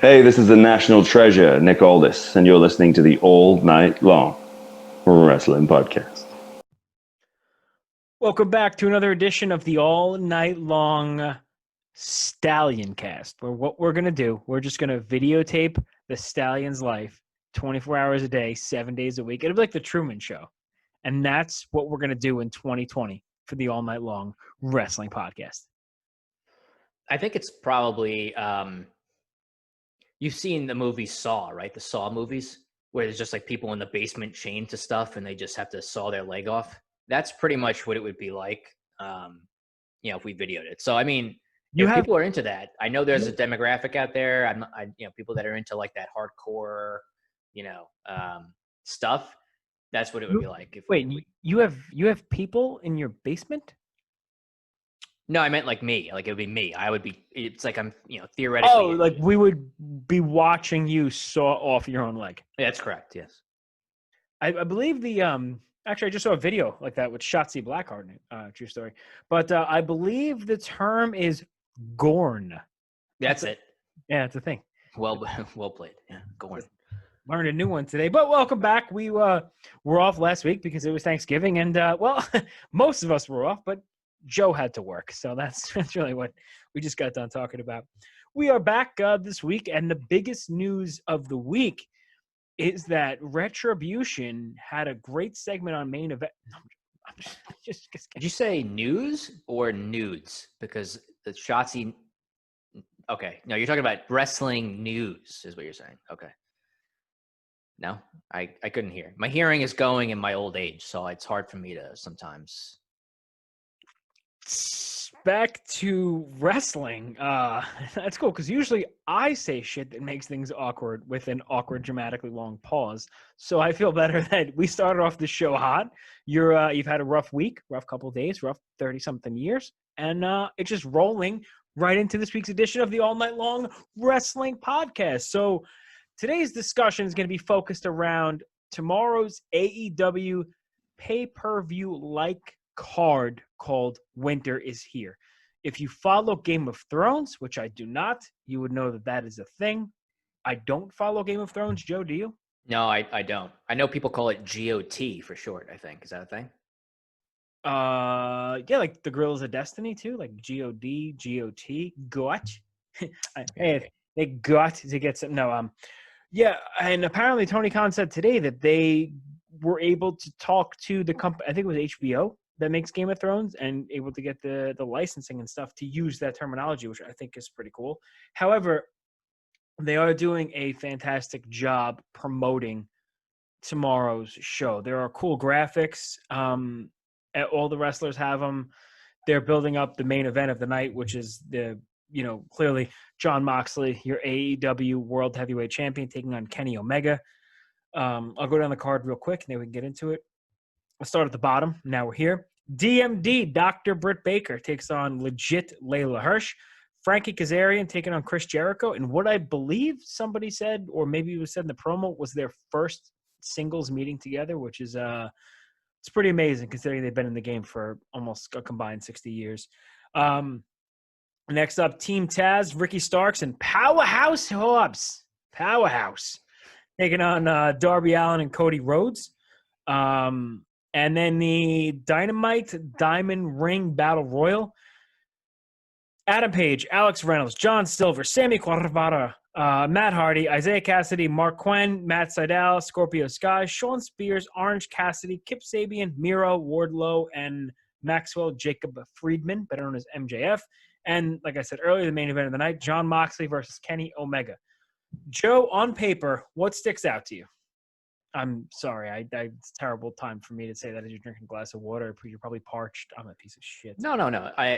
Hey, this is the national treasure, Nick Aldis, and you're listening to the All Night Long Wrestling Podcast. Welcome back to another edition of the All Night Long Stallion Cast, where what we're going to do, we're just going to videotape the Stallion's life 24 hours a day, 7 days a week. It'll be like the Truman Show. And that's what we're going to do in 2020 for the All Night Long Wrestling Podcast. I think it's probably, you've seen the movie Saw, right? The Saw movies, where there's just like people in the basement chained to stuff and they just have to saw their leg off. That's pretty much what it would be like, if we videoed it. So, I mean, people are into that. I know there's a demographic out there. People that are into like that hardcore, stuff. That's what it would be like. You have people in your basement? No, I meant like me. Like it would be me. I would be. It's like I'm, theoretically. Oh, like we would be watching you saw off your own leg. Yeah, that's correct. Yes. I believe the Actually, I just saw a video like that with Shotzi Blackheart. True story. But I believe the term is gorn. That's it. Yeah, it's a thing. Well played. Yeah, gorn. Learned a new one today. But welcome back. We were off last week because it was Thanksgiving, and most of us were off, but Joe had to work, so that's really what we just got done talking about. We are back this week, and the biggest news of the week is that Retribution had a great segment on main event. Did you say news or nudes? Because the Shotzi. Okay, no, you're talking about wrestling news, is what you're saying. Okay. No, I couldn't hear. My hearing is going in my old age, so it's hard for me to sometimes. Back to wrestling. That's cool because usually I say shit that makes things awkward with an awkward, dramatically long pause. So I feel better that we started off the show hot. You've had a rough week, rough couple of days, rough 30-something years, and it's just rolling right into this week's edition of the All Night Long Wrestling Podcast. So today's discussion is going to be focused around tomorrow's AEW pay-per-view-like card called Winter is Here. If you follow Game of Thrones, which I do not, you would know that is a thing. I don't follow Game of Thrones. Joe, do you? No, I don't. I know people call it GOT for short, I think. Is that a thing? Yeah, like the Grills of Destiny too, like GOD, GOT, GOT. Hey, they got to get some. No, yeah, and apparently Tony Khan said today that they were able to talk to the company. I think it was HBO that makes Game of Thrones, and able to get the licensing and stuff to use that terminology, which I think is pretty cool. However, they are doing a fantastic job promoting tomorrow's show. There are cool graphics. All the wrestlers have them. They're building up the main event of the night, which is clearly Jon Moxley, your AEW World Heavyweight Champion, taking on Kenny Omega. I'll go down the card real quick, and then we can get into it. I'll start at the bottom. Now we're here. DMD, Dr. Britt Baker, takes on legit Layla Hirsch. Frankie Kazarian taking on Chris Jericho. And what I believe somebody said, or maybe it was said in the promo, was their first singles meeting together, which is it's pretty amazing considering they've been in the game for almost a combined 60 years. Next up, Team Taz, Ricky Starks, and Powerhouse Hobbs. Powerhouse. Taking on Darby Allin and Cody Rhodes. And then the Dynamite Diamond Ring Battle Royal. Adam Page, Alex Reynolds, John Silver, Sammy Guevara, Matt Hardy, Isaiah Cassidy, Mark Quinn, Matt Sydal, Scorpio Sky, Sean Spears, Orange Cassidy, Kip Sabian, Miro, Wardlow, and Maxwell Jacob Friedman, better known as MJF. And like I said earlier, the main event of the night, Jon Moxley versus Kenny Omega. Joe, on paper, what sticks out to you? I'm sorry. It's a terrible time for me to say that as you're drinking a glass of water. You're probably parched. I'm a piece of shit. No.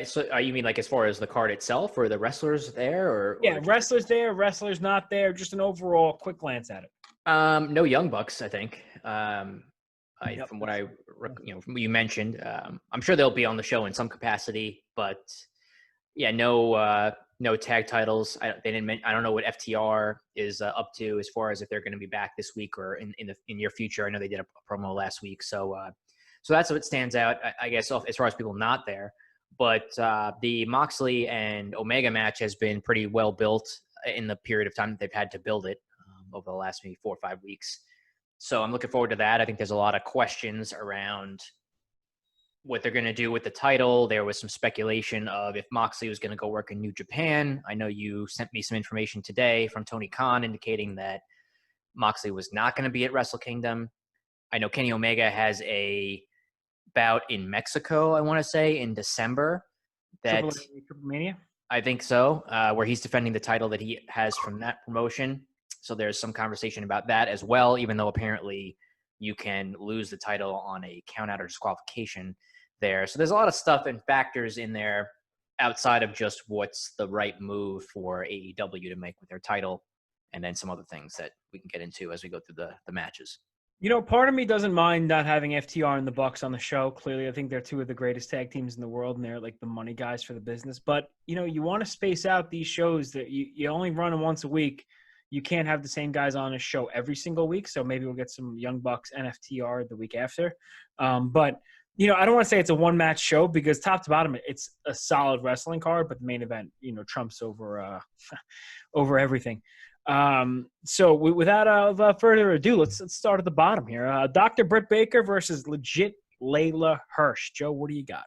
So you mean like as far as the card itself, or the wrestlers there, or wrestlers there, wrestlers not there. Just an overall quick glance at it. No Young Bucks, I think. From what from what you mentioned, I'm sure they'll be on the show in some capacity, but yeah, no tag titles. I don't know what FTR is up to as far as if they're going to be back this week or in near future. I know they did a promo last week, so that's what stands out, I guess, as far as people not there. But the Moxley and Omega match has been pretty well built. in the period of time that they've had to build it over the last maybe 4 or 5 weeks. So I'm looking forward to that. I think there's a lot of questions around what they're going to do with the title. There was some speculation of if Moxley was going to go work in New Japan. I know you sent me some information today from Tony Khan indicating that Moxley was not going to be at Wrestle Kingdom. I know Kenny Omega has a bout in Mexico, I want to say, in December. Triple Mania? I think so, where he's defending the title that he has from that promotion. So there's some conversation about that as well, even though apparently you can lose the title on a count-out or disqualification there. So there's a lot of stuff and factors in there outside of just what's the right move for AEW to make with their title, and then some other things that we can get into as we go through the matches. You know, part of me doesn't mind not having FTR and the Bucks on the show. Clearly, I think they're two of the greatest tag teams in the world, and they're like the money guys for the business. But, you know, you want to space out these shows that you only run them once a week. You can't have the same guys on a show every single week. So maybe we'll get some Young Bucks and FTR the week after. But, you know, I don't want to say it's a one-match show because top to bottom, it's a solid wrestling card. But the main event, you know, trumps over over everything. So without further ado, let's start at the bottom here. Dr. Britt Baker versus legit Layla Hirsch. Joe, what do you got?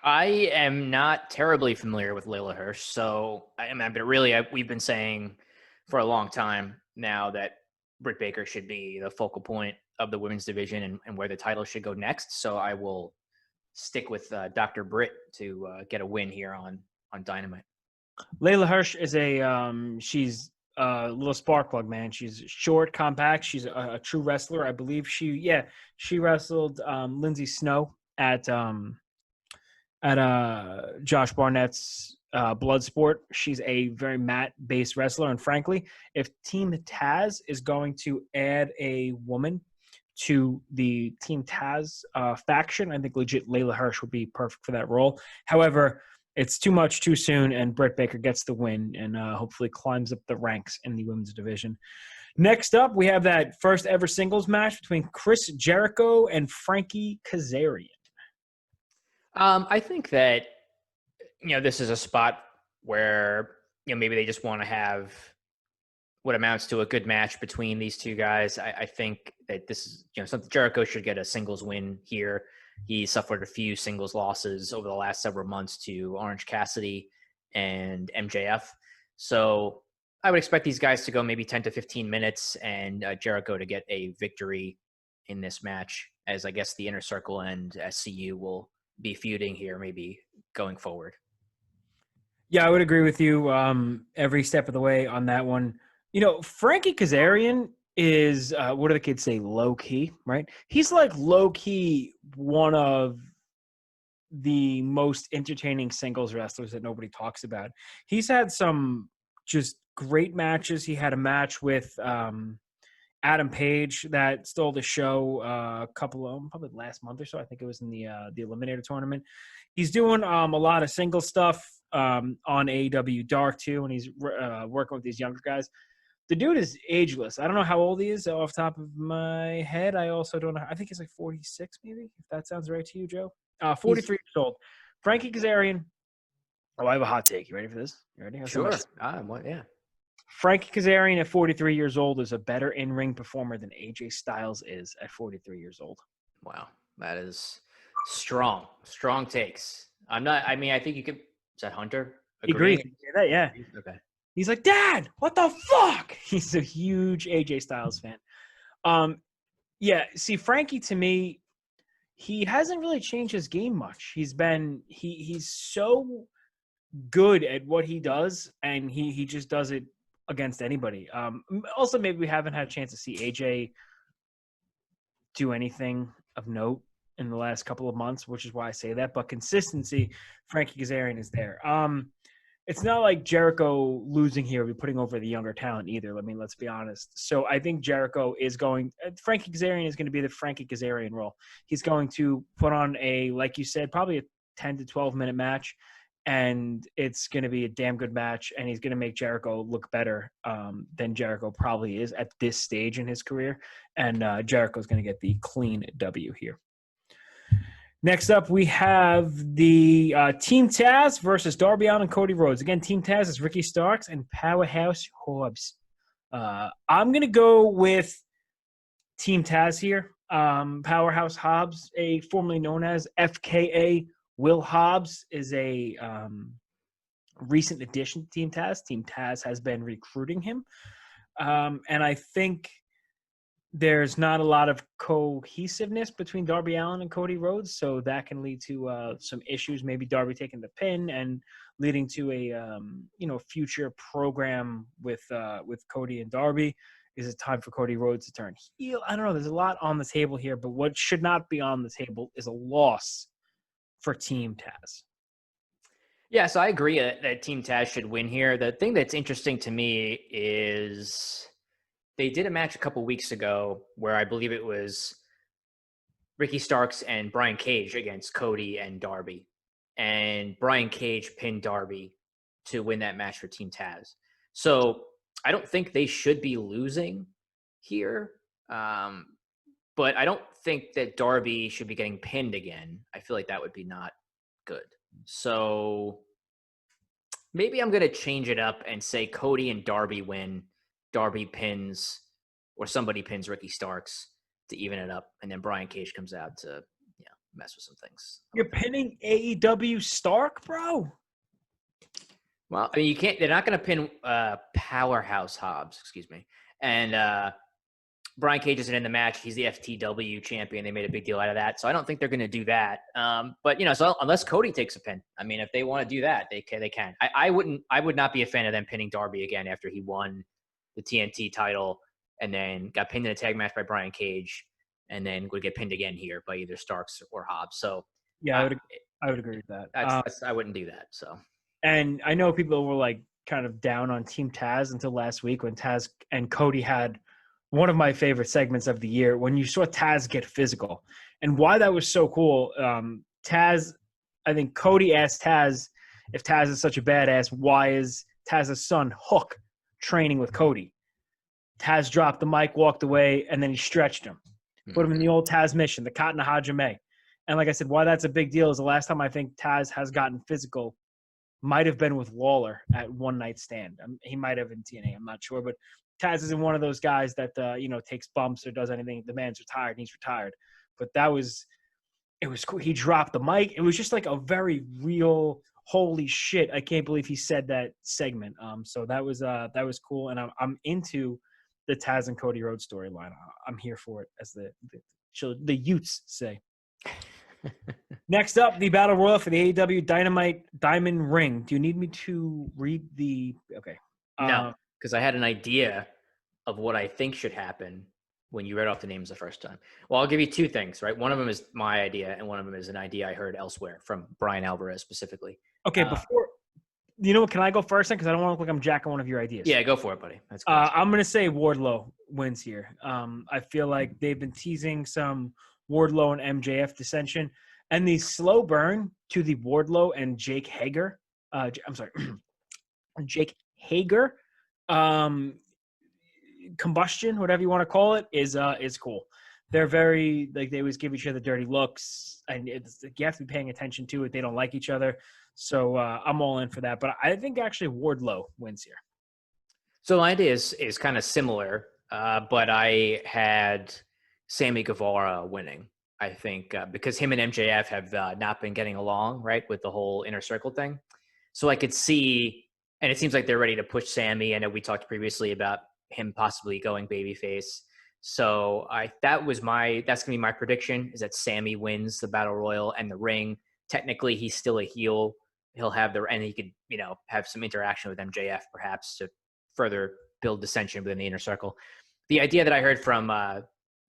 I am not terribly familiar with Layla Hirsch, so we've been saying for a long time now that Britt Baker should be the focal point of the women's division and where the title should go next. So I will stick with Dr. Britt to get a win here on Dynamite. Layla Hirsch is she's a little spark plug, man. She's short, compact. She's a true wrestler. I believe she wrestled Lindsay Snow at Josh Barnett's Bloodsport. She's a very mat-based wrestler, and frankly, if Team Taz is going to add a woman to the Team Taz faction, I think legit Layla Hirsch would be perfect for that role. However, it's too much too soon, and Britt Baker gets the win and hopefully climbs up the ranks in the women's division. Next up, we have that first ever singles match between Chris Jericho and Frankie Kazarian. I think that, you know, this is a spot where, you know, maybe they just want to have what amounts to a good match between these two guys. I think that this is, you know, something Jericho should get a singles win here. He suffered a few singles losses over the last several months to Orange Cassidy and MJF. So I would expect these guys to go maybe 10 to 15 minutes and Jericho to get a victory in this match, as I guess the Inner Circle and SCU will be feuding here maybe going forward. Yeah, I would agree with you every step of the way on that one. You know, Frankie Kazarian is, what do the kids say, low-key, right? He's like low-key one of the most entertaining singles wrestlers that nobody talks about. He's had some just great matches. He had a match with Adam Page that stole the show a couple of, probably last month or so. I think it was in the Eliminator tournament. He's doing a lot of single stuff on AEW Dark too, and he's working with these younger guys. The dude is ageless. I don't know how old he is off the top of my head. I also don't know. I think he's like 46 maybe, if that sounds right to you, Joe. 43 years old. Frankie Kazarian. Oh, I have a hot take. You ready for this? You ready? Sure. Yeah. Frankie Kazarian at 43 years old is a better in-ring performer than AJ Styles is at 43 years old. Wow. That is strong. Strong takes. I think you could. Is that Hunter? Agrees. That, yeah. Okay. He's like, Dad, what the fuck? He's a huge AJ Styles fan. Yeah, see, Frankie, to me, he hasn't really changed his game much. He's so good at what he does, and he just does it against anybody. Also, maybe we haven't had a chance to see AJ do anything of note in the last couple of months, which is why I say that. But consistency, Frankie Kazarian is there. It's not like Jericho losing here, we're putting over the younger talent either. I mean, let's be honest. So I think Jericho is Frankie Kazarian is going to be the Frankie Kazarian role. He's going to put on like you said, probably a 10 to 12 minute match, and it's going to be a damn good match, and he's going to make Jericho look better than Jericho probably is at this stage in his career, and Jericho's going to get the clean W here. Next up, we have the Team Taz versus Darbian and Cody Rhodes. Again, Team Taz is Ricky Starks and Powerhouse Hobbs. I'm going to go with Team Taz here. Powerhouse Hobbs, formerly known as FKA Will Hobbs, is a recent addition to Team Taz. Team Taz has been recruiting him. And I think there's not a lot of cohesiveness between Darby Allin and Cody Rhodes, so that can lead to some issues. Maybe Darby taking the pin and leading to a future program with Cody and Darby. Is it time for Cody Rhodes to turn heel? I don't know. There's a lot on the table here, but what should not be on the table is a loss for Team Taz. Yeah, so I agree that Team Taz should win here. The thing that's interesting to me is they did a match a couple weeks ago where I believe it was Ricky Starks and Brian Cage against Cody and Darby. And Brian Cage pinned Darby to win that match for Team Taz. So I don't think they should be losing here. But I don't think that Darby should be getting pinned again. I feel like that would be not good. So maybe I'm going to change it up and say Cody and Darby win. Darby pins, or somebody pins Ricky Starks to even it up, and then Brian Cage comes out to mess with some things. You're pinning AEW Stark, bro? Well, I mean, you can't. They're not going to pin Powerhouse Hobbs, excuse me. And Brian Cage isn't in the match. He's the FTW champion. They made a big deal out of that, so I don't think they're going to do that. But so unless Cody takes a pin, I mean, if they want to do that, they can. I would not be a fan of them pinning Darby again after he won the TNT title and then got pinned in a tag match by Brian Cage and then would get pinned again here by either Starks or Hobbs. So yeah, I would agree with that. I wouldn't do that. So, and I know people were like kind of down on Team Taz until last week when Taz and Cody had one of my favorite segments of the year when you saw Taz get physical. And why that was so cool, I think Cody asked Taz if Taz is such a badass, why is Taz's son Hook training with Cody? Taz dropped the mic, walked away, and then he stretched him. Put him in the old Taz mission, the Katana Hajime. And like I said, why that's a big deal is the last time I think Taz has gotten physical might have been with Lawler at One Night Stand. He might have in TNA, I'm not sure. But Taz isn't one of those guys that, takes bumps or does anything. The man's retired and he's retired. But it was cool. He dropped the mic. It was just like a very real, holy shit, I can't believe he said that segment. So that was cool. And I'm into the Taz and Cody Rhodes storyline. I'm here for it, as the Utes say. Next up, the Battle Royal for the AEW Dynamite Diamond Ring. Do you need me to read the – okay. No, because I had an idea of what I think should happen when you read off the names the first time. Well, I'll give you two things, right? One of them is my idea, and one of them is an idea I heard elsewhere from Brian Alvarez specifically. Okay, before – you know what? Can I go first then? Because I don't want to look like I'm jacking one of your ideas. Yeah, go for it, buddy. That's cool. I'm going to say Wardlow wins here. I feel like they've been teasing some Wardlow and MJF dissension. And the slow burn to the Wardlow and Jake Hager Jake Hager combustion, whatever you want to call it, is cool. They're very, like, they always give each other dirty looks, and you have to be paying attention to it. They don't like each other. So I'm all in for that. But I think actually Wardlow wins here. So my idea is kind of similar, but I had Sammy Guevara winning. I think because him and MJF have not been getting along, right, with the whole inner circle thing. So I could see, and it seems like they're ready to push Sammy. I know we talked previously about him possibly going babyface. So that's going to be my prediction, is that Sammy wins the Battle Royal and the ring. Technically, he's still a heel. He'll have and he could, have some interaction with MJF perhaps to further build dissension within the inner circle. The idea that I heard from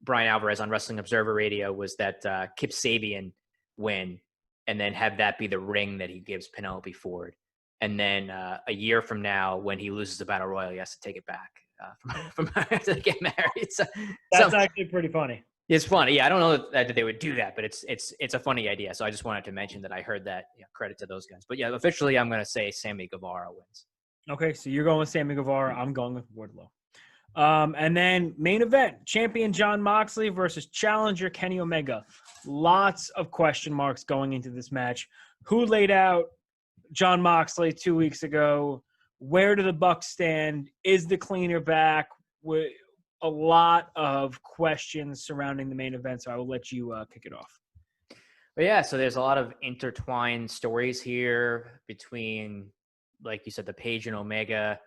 Brian Alvarez on Wrestling Observer Radio was that Kip Sabian win and then have that be the ring that he gives Penelope Ford. And then a year from now, when he loses the Battle Royal, he has to take it back from after they get married. So, that's actually pretty funny. It's funny. Yeah, I don't know that they would do that, but it's a funny idea. So I just wanted to mention that I heard that. Credit to those guys. But yeah, officially, I'm going to say Sammy Guevara wins. Okay, so you're going with Sammy Guevara. I'm going with Wardlow. And then main event, champion Jon Moxley versus challenger Kenny Omega. Lots of question marks going into this match. Who laid out Jon Moxley 2 weeks ago? Where do the Bucks stand? Is the cleaner back? With a lot of questions surrounding the main event, so I will let you kick it off. But yeah, so there's a lot of intertwined stories here between, like you said, the Page and Omega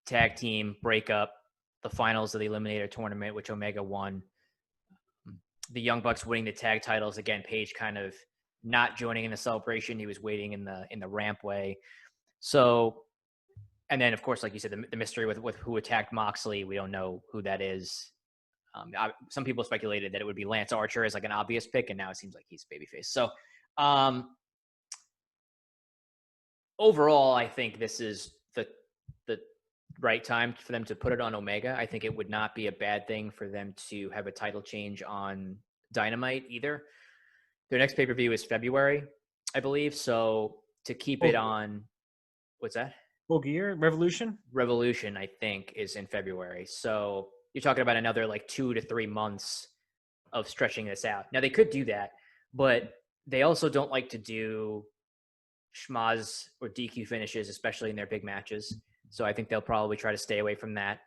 tag team breakup, the finals of the Eliminator tournament, which Omega won, the Young Bucks winning the tag titles. Again, Page kind of not joining in the celebration. He was waiting in the rampway. So, and then of course, like you said, the mystery with who attacked Moxley. We don't know who that is. Some people speculated that it would be Lance Archer as like an obvious pick, and now it seems like he's babyface. So, overall, I think this is the right time for them to put it on Omega. I think it would not be a bad thing for them to have a title change on Dynamite either. Their next pay-per-view is February, I believe. So to keep it on, what's that? Full Gear Revolution? Revolution, I think, is in February. So you're talking about another like 2 to 3 months of stretching this out. Now they could do that, but they also don't like to do schmaz or DQ finishes, especially in their big matches. So I think they'll probably try to stay away from that.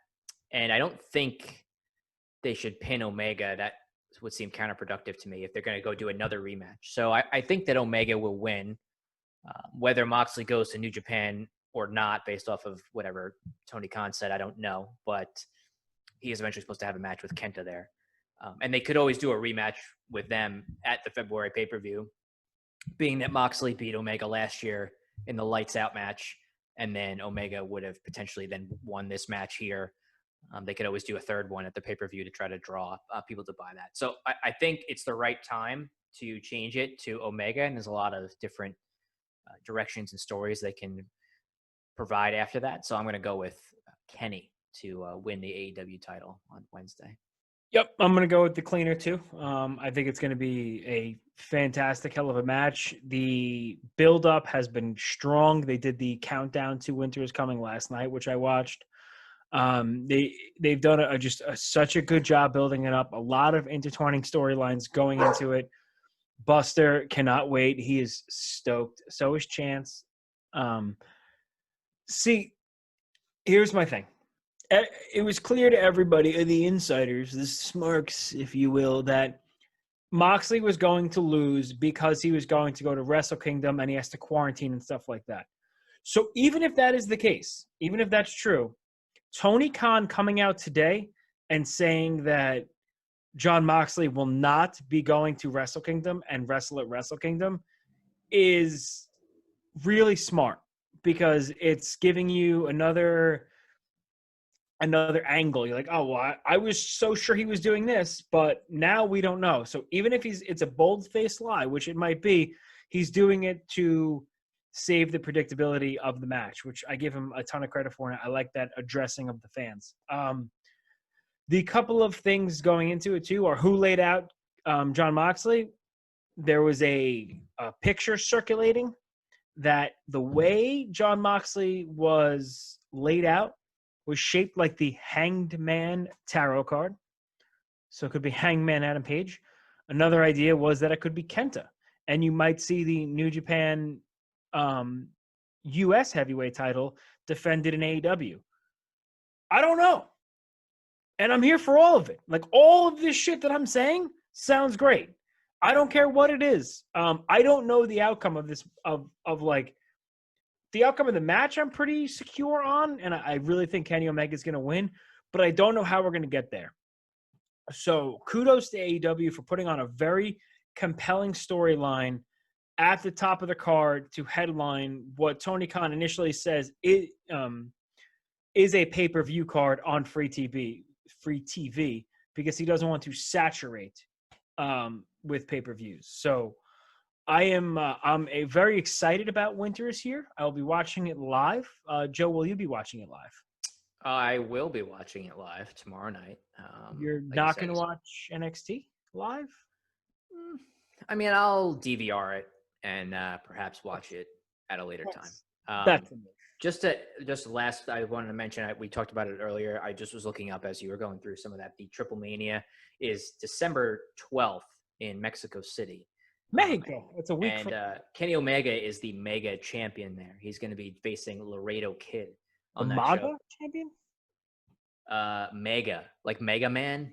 And I don't think they should pin Omega. That would seem counterproductive to me if they're going to go do another rematch. So I think that Omega will win. Whether Moxley goes to New Japan or not, based off of whatever Tony Khan said, I don't know. But he is eventually supposed to have a match with Kenta there. And they could always do a rematch with them at the February pay-per-view, being that Moxley beat Omega last year in the Lights Out match, and then Omega would have potentially then won this match here. They could always do a third one at the pay-per-view to try to draw people to buy that. So I think it's the right time to change it to Omega, and there's a lot of different directions and stories they can provide after that. So I'm going to go with Kenny to win the AEW title on Wednesday. Yep, I'm going to go with the cleaner too. I think it's going to be a fantastic hell of a match. The build-up has been strong. They did the countdown to Winter is Coming last night, which I watched. They've done such a good job building it up. A lot of intertwining storylines going into it. Buster cannot wait. He is stoked. So is Chance. See, here's my thing. It was clear to everybody, the insiders, the smarks, if you will, that Moxley was going to lose because he was going to go to Wrestle Kingdom and he has to quarantine and stuff like that. So even if that is the case, even if that's true, Tony Khan coming out today and saying that Jon Moxley will not be going to Wrestle Kingdom and wrestle at Wrestle Kingdom is really smart, because it's giving you another angle. You're like, oh, well, I was so sure he was doing this, but now we don't know. So even if it's a bold-faced lie, which it might be, he's doing it to save the predictability of the match, which I give him a ton of credit for, and I like that addressing of the fans. The couple of things going into it, too, are who laid out Jon Moxley. There was a picture circulating that the way Jon Moxley was laid out was shaped like the Hanged Man tarot card. So it could be Hangman Adam Page. Another idea was that it could be Kenta. And you might see the New Japan U.S. heavyweight title defended in AEW. I don't know. And I'm here for all of it. Like, all of this shit that I'm saying sounds great. I don't care what it is. I don't know the outcome of this, of like, the outcome of the match I'm pretty secure on, and I really think Kenny Omega is going to win, but I don't know how we're going to get there. So kudos to AEW for putting on a very compelling storyline at the top of the card to headline what Tony Khan initially says is a pay-per-view card on free TV, because he doesn't want to saturate with pay-per-views. So I'm very excited about Winter is here. I'll be watching it live. Joe, will you be watching it live? I will be watching it live tomorrow night. You're not going to watch NXT live? I mean, I'll DVR it and perhaps watch it at a later time. That's a move. Just last, I wanted to mention, we talked about it earlier. I just was looking up as you were going through some of that. The Triple Mania is December 12th in Mexico City. Mexico. It's a week. And Kenny Omega is the Mega Champion there. He's going to be facing Laredo Kid on that Maga show. champion? Mega, like Mega Man.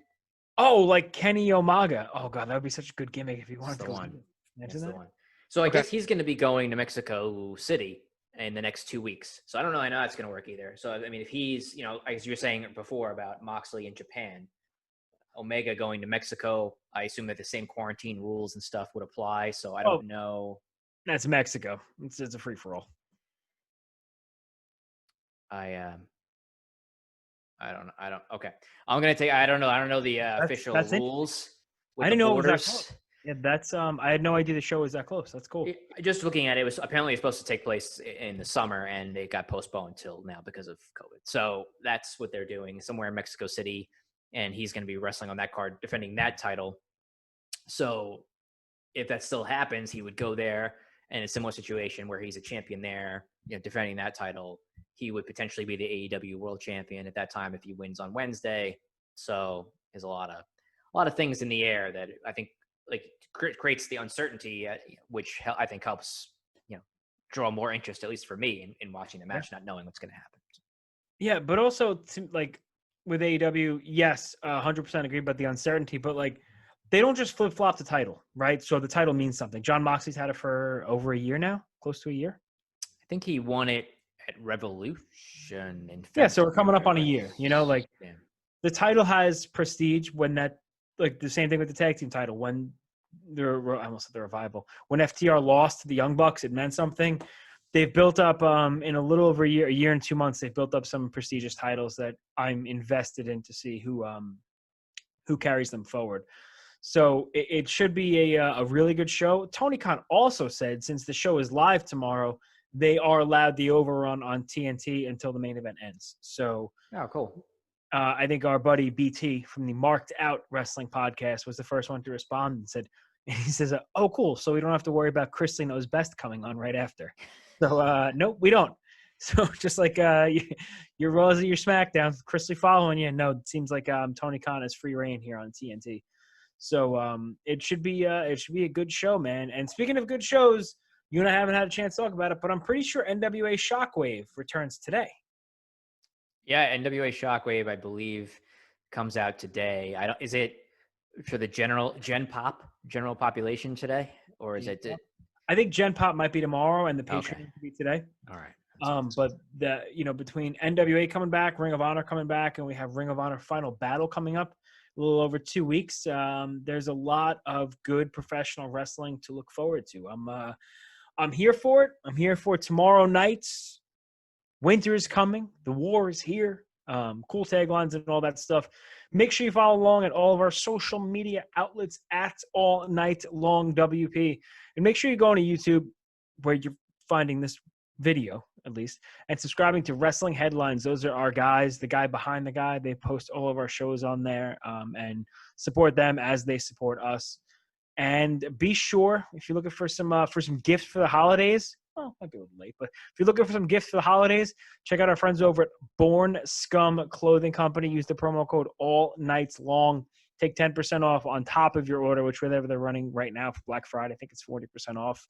Oh, like Kenny Omega. Oh god, that would be such a good gimmick if you wanted to go. That's the one. So I guess he's going to be going to Mexico City in the next 2 weeks. So I don't know. I know that's going to work either. So I mean, if he's, as you were saying before about Moxley in Japan, Omega going to Mexico, I assume that the same quarantine rules and stuff would apply. So I don't know. That's Mexico. It's a free for all. Okay. I'm going to take, I don't know the official rules. I didn't know it was that close. Yeah, that's, I had no idea the show was that close. That's cool. Just looking at it, was apparently supposed to take place in the summer and it got postponed till now because of COVID. So that's what they're doing somewhere in Mexico City. And he's going to be wrestling on that card, defending that title. So if that still happens, he would go there in a similar situation where he's a champion there, defending that title. He would potentially be the AEW World Champion at that time if he wins on Wednesday. So there's a lot of things in the air that I think creates the uncertainty, which I think helps draw more interest, at least for me, in watching the match, not knowing what's going to happen. Yeah, but also with AEW, yes, 100% agree about the uncertainty, but they don't just flip flop the title, right? So the title means something. John Moxley's had it for over a year now, close to a year. I think he won it at Revolution in February. Yeah, so we're coming up on a year. The title has prestige when that, the same thing with the tag team title. When I almost said the revival. When FTR lost to the Young Bucks, it meant something. They've built up in a little over a year and 2 months. They've built up some prestigious titles that I'm invested in to see who carries them forward. So it should be a really good show. Tony Khan also said since the show is live tomorrow, they are allowed the overrun on TNT until the main event ends. So, cool. I think our buddy BT from the Marked Out Wrestling podcast was the first one to respond and he says, "Oh, cool. So we don't have to worry about Chrisley Knows Best coming on right after." So, no, we don't. So just like your Raws or your SmackDowns, Chrisley following you. No, it seems like Tony Khan has free reign here on TNT. So it should be a good show, man. And speaking of good shows, you and I haven't had a chance to talk about it, but I'm pretty sure NWA Shockwave returns today. Yeah, NWA Shockwave, I believe, comes out today. Is it for the general population today, or is it? I think Gen Pop might be tomorrow, and the Patreon could be today. All right. But between NWA coming back, Ring of Honor coming back, and we have Ring of Honor Final Battle coming up a little over 2 weeks. There's a lot of good professional wrestling to look forward to. I'm here for it. I'm here for tomorrow nights. Winter is coming. The war is here. Cool taglines and all that stuff. Make sure you follow along at all of our social media outlets at All Night Long WP. And make sure you go on to YouTube where you're finding this video, at least, and subscribing to Wrestling Headlines. Those are our guys, the guy behind the guy. They post all of our shows on there, and support them as they support us. And be sure, if you're looking for some gifts for the holidays, might be a little late, but if you're looking for some gifts for the holidays, check out our friends over at Born Scum Clothing Company. Use the promo code All Nights Long. Take 10% off on top of your order, which whatever they're running right now for Black Friday, I think it's 40% off.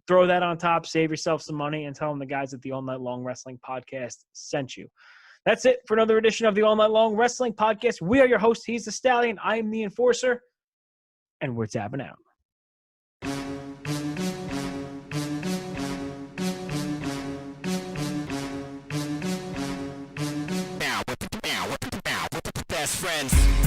Throw that on top, save yourself some money, and tell them the guys at the All Night Long Wrestling Podcast sent you. That's it for another edition of the All Night Long Wrestling Podcast. We are your host. He's the Stallion. I am the Enforcer. And we're tapping out. Best friends.